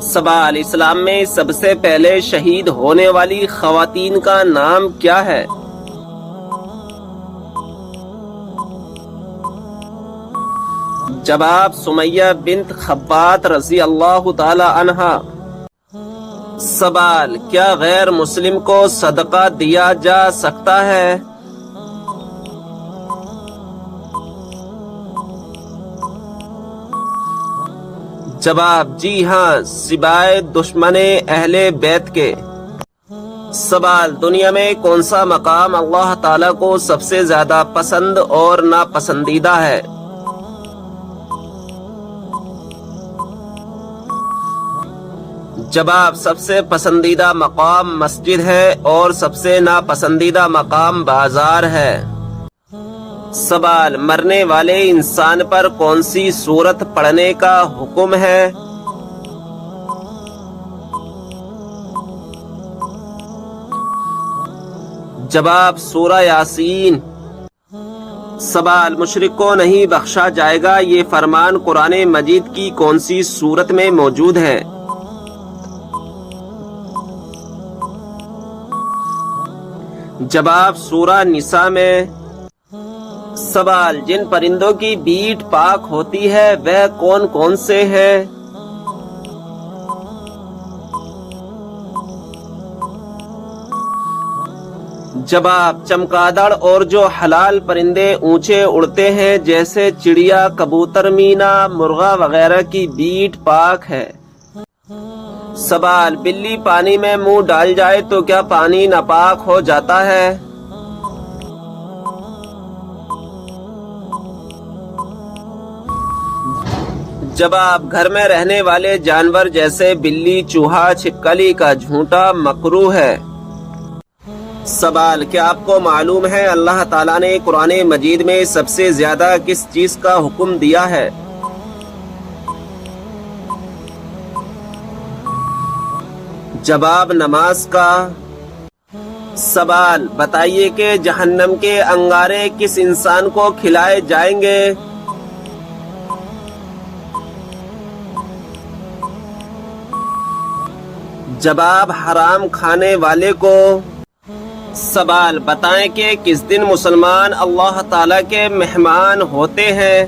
سوال: اسلام میں سب سے پہلے شہید ہونے والی خواتین کا نام کیا ہے؟ جواب: سمیہ بنت خبات رضی اللہ تعالی عنہا۔ سوال: کیا غیر مسلم کو صدقہ دیا جا سکتا ہے؟ جواب: جی ہاں، سوائے دشمن اہل بیت کے۔ سوال: دنیا میں کون سا مقام اللہ تعالیٰ کو سب سے زیادہ پسند اور ناپسندیدہ ہے؟ جواب: سب سے پسندیدہ مقام مسجد ہے اور سب سے ناپسندیدہ مقام بازار ہے۔ سوال: مرنے والے انسان پر کون سی سورت پڑھنے کا حکم ہے؟ جواب: سورہ یاسین۔ سوال: مشرک کو نہیں بخشا جائے گا، یہ فرمان قرآن مجید کی کون سی سورت میں موجود ہے؟ جواب: سورہ نساء میں۔ سوال: جن پرندوں کی بیٹ پاک ہوتی ہے وہ کون کون سے ہیں؟ جواب: چمگادڑ اور جو حلال پرندے اونچے اڑتے ہیں جیسے چڑیا، کبوتر، مینا، مرغا وغیرہ کی بیٹ پاک ہے۔ سوال: بلی پانی میں منہ ڈال جائے تو کیا پانی ناپاک ہو جاتا ہے؟ جواب: گھر میں رہنے والے جانور جیسے بلی، چوہا، چھپکلی کا جھونٹا مکروہ ہے۔ سوال: کیا آپ کو معلوم ہے اللہ تعالیٰ نے قرآن مجید میں سب سے زیادہ کس چیز کا حکم دیا ہے؟ جواب: نماز کا۔ سوال: بتائیے کہ جہنم کے انگارے کس انسان کو کھلائے جائیں گے؟ جواب: حرام کھانے والے کو۔ سوال: بتائیں کہ کس دن مسلمان اللہ تعالیٰ کے مہمان ہوتے ہیں؟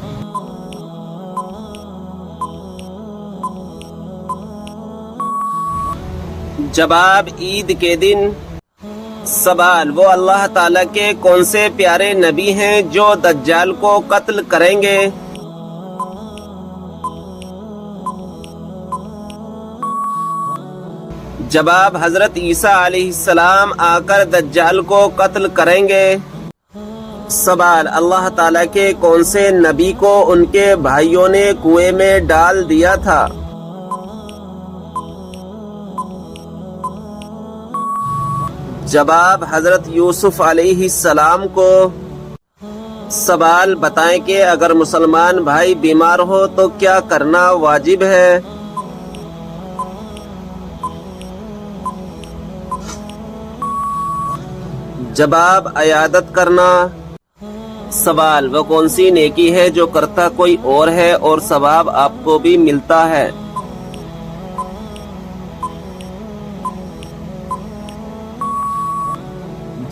جواب: عید کے دن۔ سوال: وہ اللہ تعالیٰ کے کون سے پیارے نبی ہیں جو دجال کو قتل کریں گے؟ جواب: حضرت عیسیٰ علیہ السلام آ کر دجال کو قتل کریں گے۔ سوال: اللہ تعالیٰ کے کون سے نبی کو ان کے بھائیوں نے کنویں میں ڈال دیا تھا؟ جواب: حضرت یوسف علیہ السلام کو۔ سوال: بتائیں کہ اگر مسلمان بھائی بیمار ہو تو کیا کرنا واجب ہے؟ جواب: عیادت کرنا۔ سوال: وہ کون سی نیکی ہے جو کرتا کوئی اور ہے اور ثواب آپ کو بھی ملتا ہے؟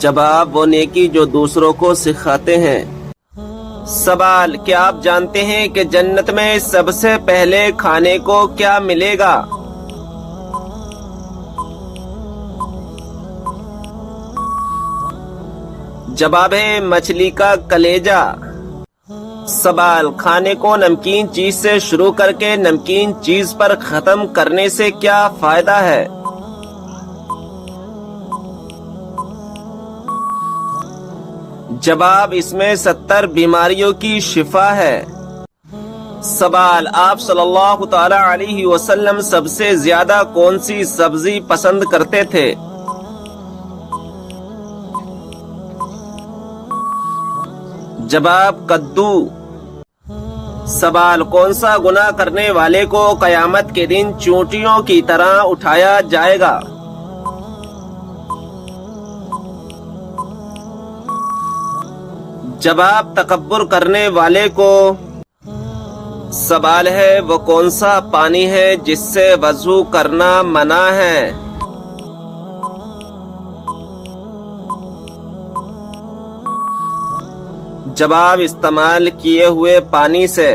جواب: وہ نیکی جو دوسروں کو سکھاتے ہیں۔ سوال: کیا آپ جانتے ہیں کہ جنت میں سب سے پہلے کھانے کو کیا ملے گا؟ جواب ہے مچھلی کا کلیجہ۔ سوال: کھانے کو نمکین چیز سے شروع کر کے نمکین چیز پر ختم کرنے سے کیا فائدہ ہے؟ جواب: اس میں 70 بیماریوں کی شفا ہے۔ سوال: آپ صلی اللہ تعالی علیہ وسلم سب سے زیادہ کون سی سبزی پسند کرتے تھے؟ جواب: کدو۔ سوال: کون سا گناہ کرنے والے کو قیامت کے دن چونٹیوں کی طرح اٹھایا جائے گا؟ جواب: تکبر کرنے والے کو۔ سوال ہے وہ کون سا پانی ہے جس سے وضو کرنا منع ہے؟ جواب استعمال کیے ہوئے پانی سے۔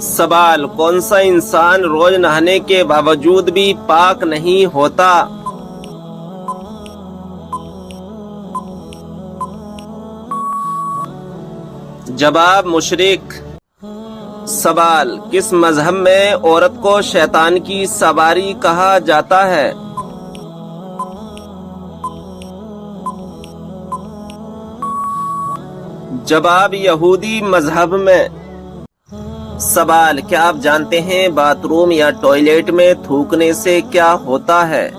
سوال کون سا انسان روز نہانے کے باوجود بھی پاک نہیں ہوتا؟ جواب مشرک۔ سوال کس مذہب میں عورت کو شیطان کی سواری کہا جاتا ہے؟ جواب یہودی مذہب میں۔ سوال کیا آپ جانتے ہیں باتھ روم یا ٹوائلٹ میں تھوکنے سے کیا ہوتا ہے؟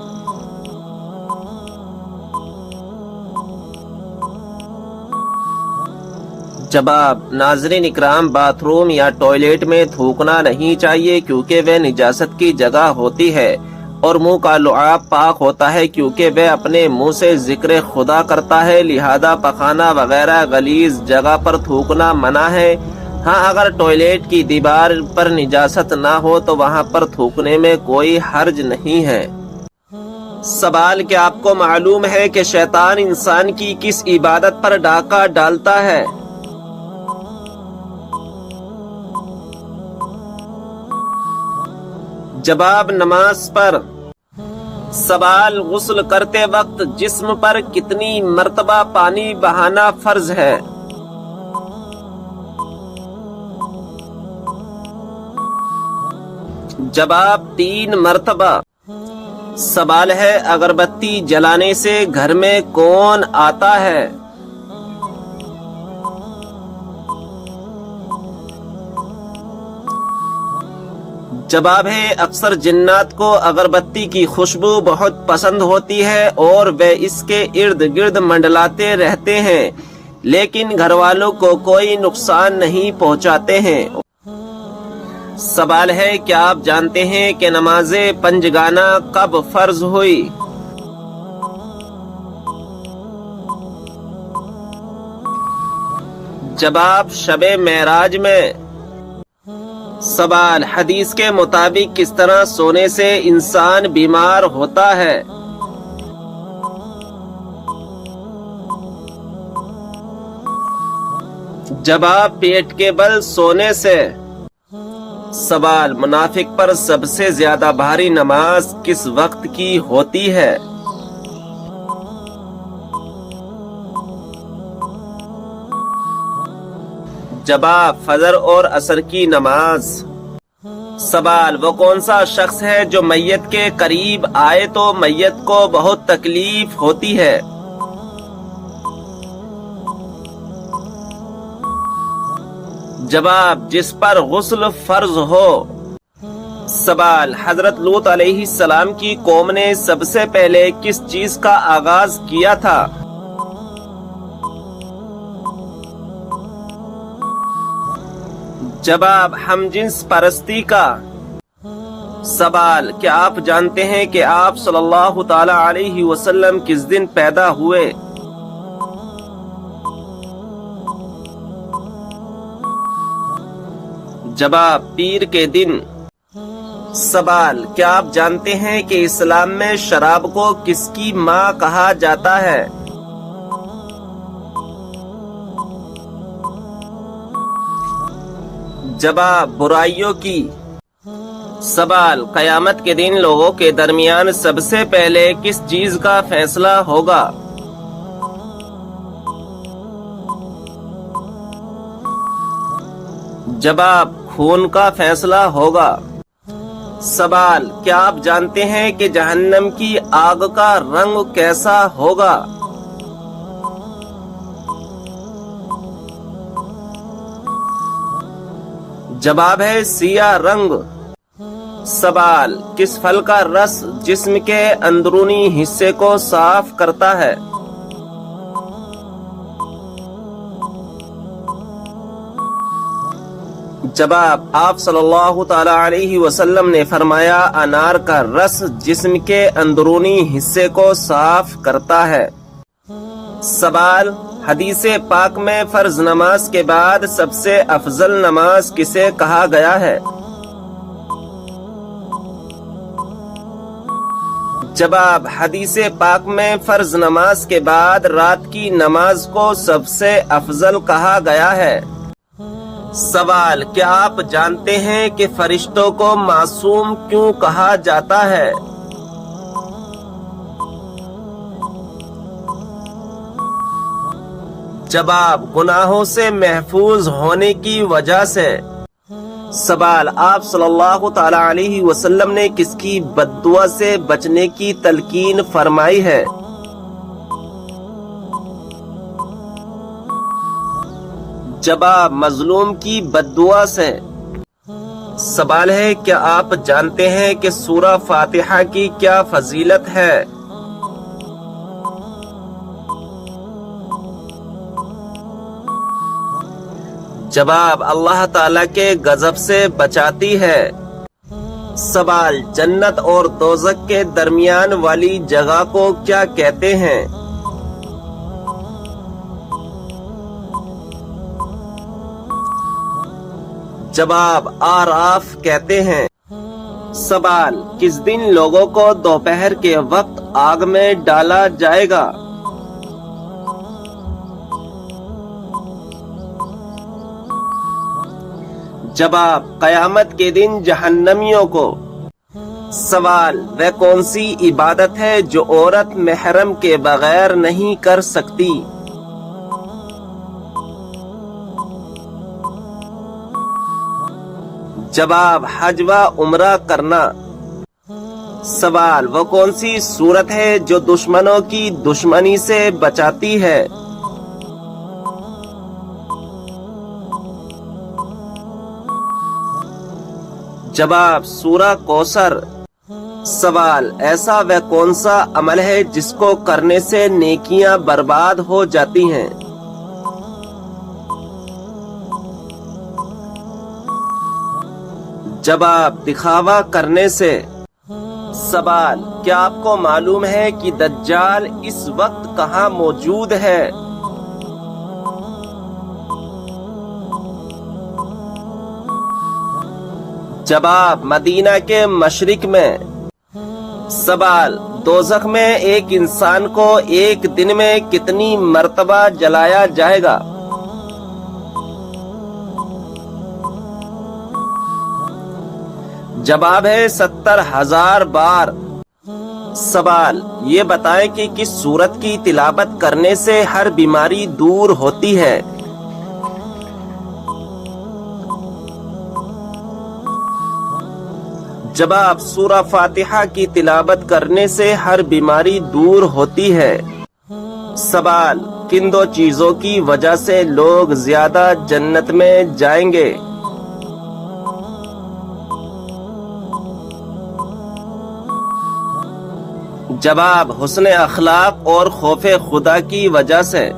جواب ناظرین اکرام، باتھ روم یا ٹوائلٹ میں تھوکنا نہیں چاہیے کیونکہ وہ نجاست کی جگہ ہوتی ہے، اور منہ کا لعاب پاک ہوتا ہے کیونکہ وہ اپنے منہ سے ذکر خدا کرتا ہے، لہذا پخانہ وغیرہ غلیظ جگہ پر تھوکنا منع ہے۔ ہاں اگر ٹوائلٹ کی دیوار پر نجاست نہ ہو تو وہاں پر تھوکنے میں کوئی حرج نہیں ہے۔ سوال کیا آپ کو معلوم ہے کہ شیطان انسان کی کس عبادت پر ڈاکہ ڈالتا ہے؟ جواب نماز پر۔ سوال غسل کرتے وقت جسم پر کتنی مرتبہ پانی بہانا فرض ہے؟ جواب 3 مرتبہ۔ سوال ہے اگربتی جلانے سے گھر میں کون آتا ہے؟ جواب ہے اکثر جنات کو اگربتی کی خوشبو بہت پسند ہوتی ہے اور وہ اس کے ارد گرد منڈلاتے رہتے ہیں، لیکن گھر والوں کو کوئی نقصان نہیں پہنچاتے ہیں۔ سوال ہے کیا آپ جانتے ہیں کہ نماز پنجگانہ کب فرض ہوئی؟ جواب شب معراج میں۔ سوال حدیث کے مطابق کس طرح سونے سے انسان بیمار ہوتا ہے؟ جواب پیٹ کے بل سونے سے۔ سوال منافق پر سب سے زیادہ بھاری نماز کس وقت کی ہوتی ہے؟ جواب فجر اور عصر کی نماز۔ سوال وہ کون سا شخص ہے جو میت کے قریب آئے تو میت کو بہت تکلیف ہوتی ہے؟ جواب جس پر غسل فرض ہو۔ سوال حضرت لوط علیہ السلام کی قوم نے سب سے پہلے کس چیز کا آغاز کیا تھا؟ جواب ہم جنس پرستی کا۔ سوال کیا آپ جانتے ہیں کہ آپ صلی اللہ تعالی علیہ وسلم کس دن پیدا ہوئے؟ جواب پیر کے دن۔ سوال کیا آپ جانتے ہیں کہ اسلام میں شراب کو کس کی ماں کہا جاتا ہے؟ جواب برائیوں کی۔ سوال قیامت کے دن لوگوں کے درمیان سب سے پہلے کس چیز کا فیصلہ ہوگا؟ جواب خون کا فیصلہ ہوگا۔ سوال کیا آپ جانتے ہیں کہ جہنم کی آگ کا رنگ کیسا ہوگا؟ جواب ہے سیاہ رنگ۔ سوال کس پھل کا رس جسم کے اندرونی حصے کو صاف کرتا ہے؟ جواب آپ صلی اللہ تعالی علیہ وسلم نے فرمایا انار کا رس جسم کے اندرونی حصے کو صاف کرتا ہے۔ سوال حدیث پاک میں فرض نماز کے بعد سب سے افضل نماز کسے کہا گیا ہے؟ جواب: حدیث پاک میں فرض نماز کے بعد رات کی نماز کو سب سے افضل کہا گیا ہے۔ سوال: کیا آپ جانتے ہیں کہ فرشتوں کو معصوم کیوں کہا جاتا ہے؟ جواب: گناہوں سے محفوظ ہونے کی وجہ سے۔ سوال: آپ صلی اللہ تعالی علیہ وسلم نے کس کی بد دعا سے بچنے کی تلقین فرمائی ہے؟ جواب: مظلوم کی بد دعا سے۔ سوال ہے: کیا آپ جانتے ہیں کہ سورہ فاتحہ کی کیا فضیلت ہے؟ جواب: اللہ تعالیٰ کے غضب سے بچاتی ہے۔ سوال: جنت اور دوزخ کے درمیان والی جگہ کو کیا کہتے ہیں؟ جواب: آراف کہتے ہیں۔ سوال: کس دن لوگوں کو دوپہر کے وقت آگ میں ڈالا جائے گا؟ جواب: قیامت کے دن جہنمیوں کو۔ سوال: وہ کون سی عبادت ہے جو عورت محرم کے بغیر نہیں کر سکتی؟ جواب: حج و عمرہ کرنا۔ سوال: وہ کون سی صورت ہے جو دشمنوں کی دشمنی سے بچاتی ہے؟ جواب: سورہ کوثر۔ سوال: ایسا وہ کون سا عمل ہے جس کو کرنے سے نیکیاں برباد ہو جاتی ہیں؟ جواب: دکھاوا کرنے سے۔ سوال: کیا آپ کو معلوم ہے کہ دجال اس وقت کہاں موجود ہے؟ جواب: مدینہ کے مشرق میں۔ سوال: دوزخ میں ایک انسان کو ایک دن میں کتنی مرتبہ جلایا جائے گا؟ جواب ہے 70,000 بار۔ سوال: یہ بتائیں کہ کس سورت کی تلاوت کرنے سے ہر بیماری دور ہوتی ہے؟ جواب: سورہ فاتحہ کی تلاوت کرنے سے ہر بیماری دور ہوتی ہے۔ سوال: کن دو چیزوں کی وجہ سے لوگ زیادہ جنت میں جائیں گے؟ جواب: حسن اخلاق اور خوف خدا کی وجہ سے۔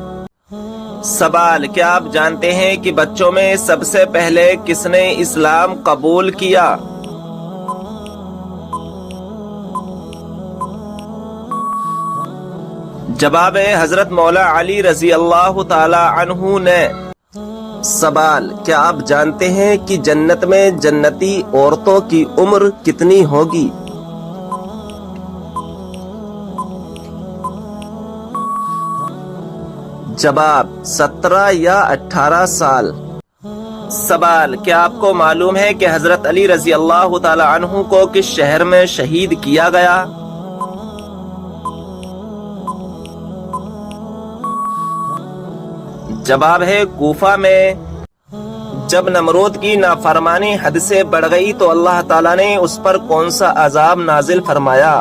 سوال: کیا آپ جانتے ہیں کہ بچوں میں سب سے پہلے کس نے اسلام قبول کیا؟ جواب ہے حضرت مولا علی رضی اللہ تعالی عنہ نے۔ سوال: کیا آپ جانتے ہیں کہ جنت میں جنتی عورتوں کی عمر کتنی ہوگی؟ جواب: 17 یا 18 سال۔ سوال: کیا آپ کو معلوم ہے کہ حضرت علی رضی اللہ تعالی عنہ کو کس شہر میں شہید کیا گیا؟ جواب ہے کوفہ میں۔ جب نمرود کی نافرمانی حد سے بڑھ گئی تو اللہ تعالیٰ نے اس پر کون سا عذاب نازل فرمایا؟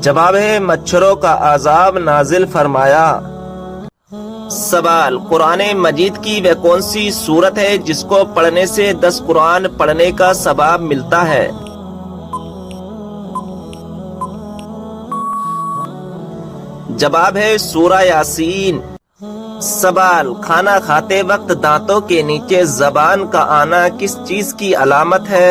جواب ہے مچھروں کا عذاب نازل فرمایا۔ سوال: قرآن مجید کی وہ کون سی سورت ہے جس کو پڑھنے سے 10 قرآن پڑھنے کا ثواب ملتا ہے؟ جواب ہے سورہ یاسین۔ سوال: کھانا کھاتے وقت دانتوں کے نیچے زبان کا آنا کس چیز کی علامت ہے؟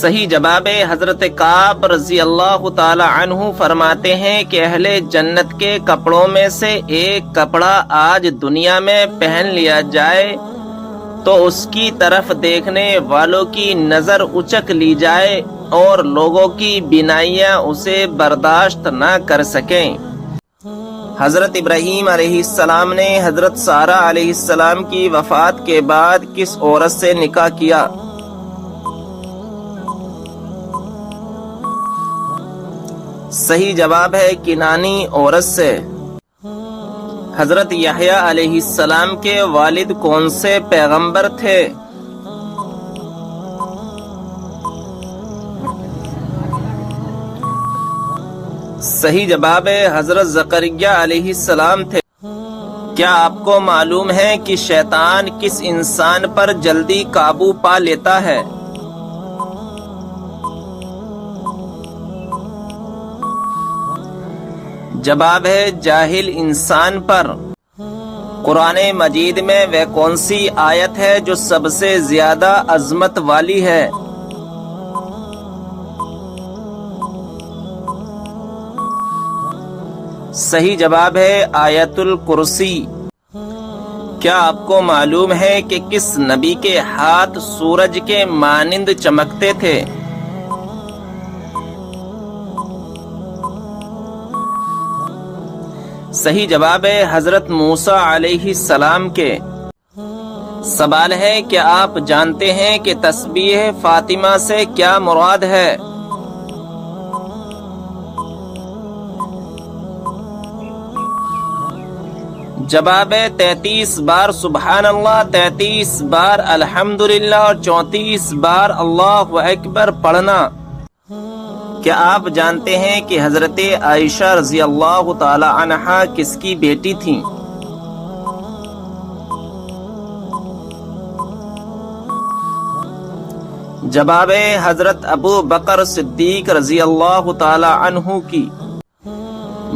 صحیح جواب ہے حضرت کعب رضی اللہ تعالی عنہ فرماتے ہیں کہ اہل جنت کے کپڑوں میں سے ایک کپڑا آج دنیا میں پہن لیا جائے تو اس کی طرف دیکھنے والوں کی نظر اچک لی جائے اور لوگوں کی بینائیاں اسے برداشت نہ کر سکیں۔ حضرت ابراہیم علیہ السلام نے حضرت سارہ علیہ السلام کی وفات کے بعد کس عورت سے نکاح کیا؟ صحیح جواب ہے کنانی عورت سے۔ حضرت یحییٰ علیہ السلام کے والد کون سے پیغمبر تھے؟ صحیح جواب ہے حضرت زکریا علیہ السلام تھے۔ کیا آپ کو معلوم ہے کہ شیطان کس انسان پر جلدی قابو پا لیتا ہے؟ جواب ہے جاہل انسان پر۔ قرآن مجید میں وہ کون سی آیت ہے جو سب سے زیادہ عظمت والی ہے؟ صحیح جواب ہے آیت الکرسی۔ کیا آپ کو معلوم ہے کہ کس نبی کے ہاتھ سورج کے مانند چمکتے تھے؟ صحیح جواب ہے حضرت موسیٰ علیہ السلام کے۔ سوال ہے کہ آپ جانتے ہیں کہ تسبیح فاطمہ سے کیا مراد ہے؟ جواب ہے 33 بار سبحان اللہ، 33 بار الحمدللہ اور 34 بار اللہ اکبر پڑھنا۔ کیا آپ جانتے ہیں کہ حضرت عائشہ رضی اللہ تعالی عنہا کس کی بیٹی تھیں؟ جواب ہے حضرت ابو بکر صدیق رضی اللہ تعالی عنہ کی۔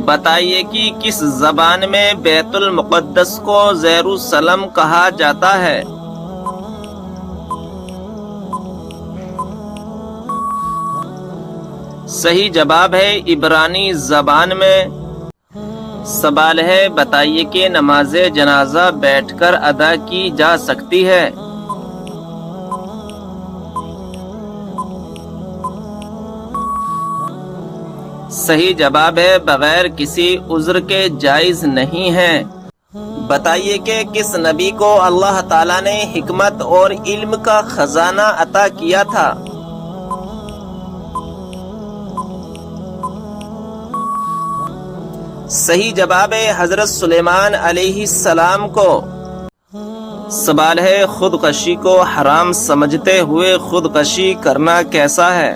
بتائیے کہ کس زبان میں بیت المقدس کو یروشلم کہا جاتا ہے؟ صحیح جواب ہے عبرانی زبان میں۔ سوال ہے بتائیے کہ نماز جنازہ بیٹھ کر ادا کی جا سکتی ہے؟ صحیح جواب ہے بغیر کسی عذر کے جائز نہیں ہے۔ بتائیے کہ کس نبی کو اللہ تعالیٰ نے حکمت اور علم کا خزانہ عطا کیا تھا؟ صحیح جواب ہے حضرت سلیمان علیہ السلام کو۔ سوال ہے خودکشی کو حرام سمجھتے ہوئے خودکشی کرنا کیسا ہے؟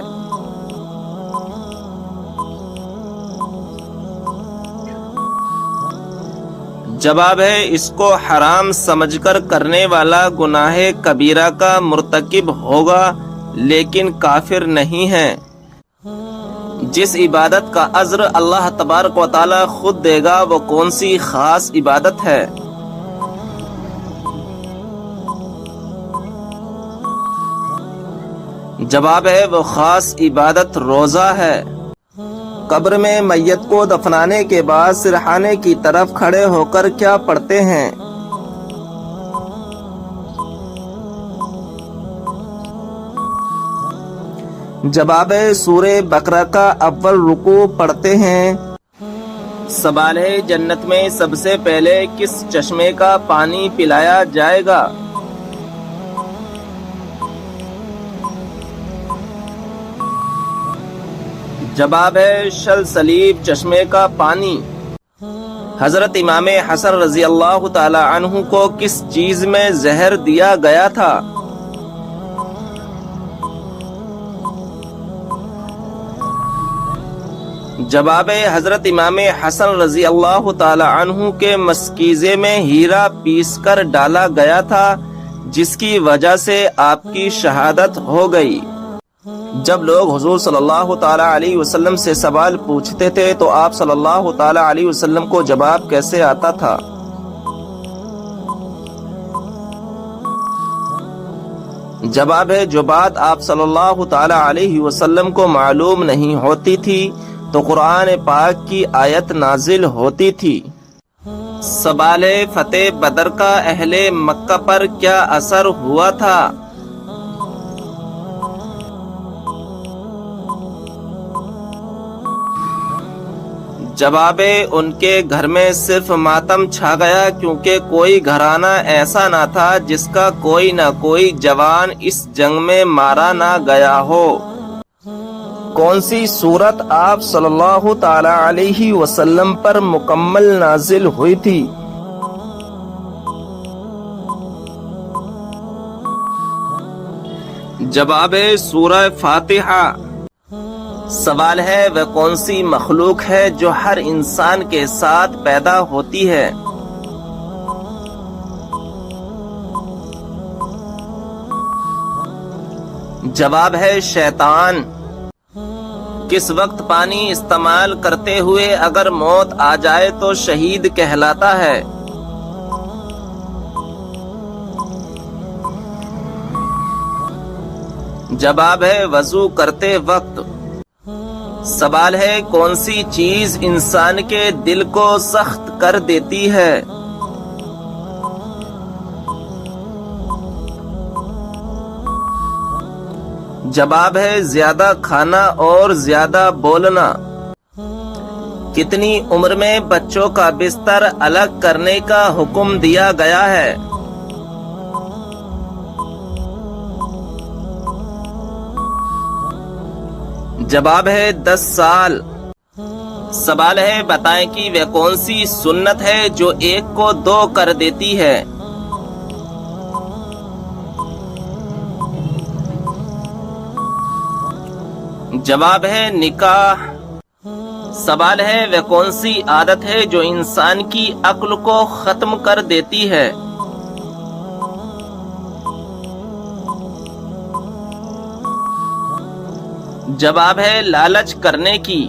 جواب ہے اس کو حرام سمجھ کر کرنے والا گناہ کبیرہ کا مرتکب ہوگا لیکن کافر نہیں ہے۔ جس عبادت کا اجر اللہ تبارک و تعالی خود دے گا وہ کون سی خاص عبادت ہے؟ جواب ہے وہ خاص عبادت روزہ ہے۔ قبر میں میت کو دفنانے کے بعد سرحانے کی طرف کھڑے ہو کر کیا پڑھتے ہیں؟ جواب ہے سورہ بقرہ کا اول رکوع پڑھتے ہیں۔ سوال ہے جنت میں سب سے پہلے کس چشمے کا پانی پلایا جائے گا؟ جواب ہے سلسلیب چشمے کا پانی۔ حضرت امام حسن رضی اللہ تعالی عنہ کو کس چیز میں زہر دیا گیا تھا؟ جواب ہے حضرت امام حسن رضی اللہ تعالی عنہ کے مشکیزے میں ہیرا پیس کر ڈالا گیا تھا جس کی وجہ سے آپ کی شہادت ہو گئی۔ جب لوگ حضور صلی اللہ تعالی علیہ وسلم سے سوال پوچھتے تھے تو آپ صلی اللہ تعالی علیہ وسلم کو جواب کیسے آتا تھا؟ جواب ہے جو بات آپ صلی اللہ تعالی علیہ وسلم کو معلوم نہیں ہوتی تھی تو قرآن پاک کی آیت نازل ہوتی تھی۔ سوال ہے فتح بدر کا اہل مکہ پر کیا اثر ہوا تھا؟ جواب ہے ان کے گھر میں صرف ماتم چھا گیا کیونکہ کوئی گھرانہ ایسا نہ تھا جس کا کوئی نہ کوئی جوان اس جنگ میں مارا نہ گیا ہو۔ کون سی سورت آپ صلی اللہ تعالی علیہ وسلم پر مکمل نازل ہوئی تھی؟ جواب ہے سورہ فاتحہ۔ سوال ہے وہ کون سی مخلوق ہے جو ہر انسان کے ساتھ پیدا ہوتی ہے؟ جواب ہے شیطان۔ کس وقت پانی استعمال کرتے ہوئے اگر موت آ جائے تو شہید کہلاتا ہے؟ جواب ہے وضو کرتے وقت۔ سوال ہے کون سی چیز انسان کے دل کو سخت کر دیتی ہے؟ جواب ہے زیادہ کھانا اور زیادہ بولنا۔ کتنی عمر میں بچوں کا بستر الگ کرنے کا حکم دیا گیا ہے؟ جواب ہے 10 سال۔ سوال ہے بتائیں کہ وہ کون سی سنت ہے جو ایک کو 2 کر دیتی ہے؟ جواب ہے نکاح۔ سوال ہے وہ کون سی عادت ہے جو انسان کی عقل کو ختم کر دیتی ہے؟ جواب ہے لالچ کرنے کی۔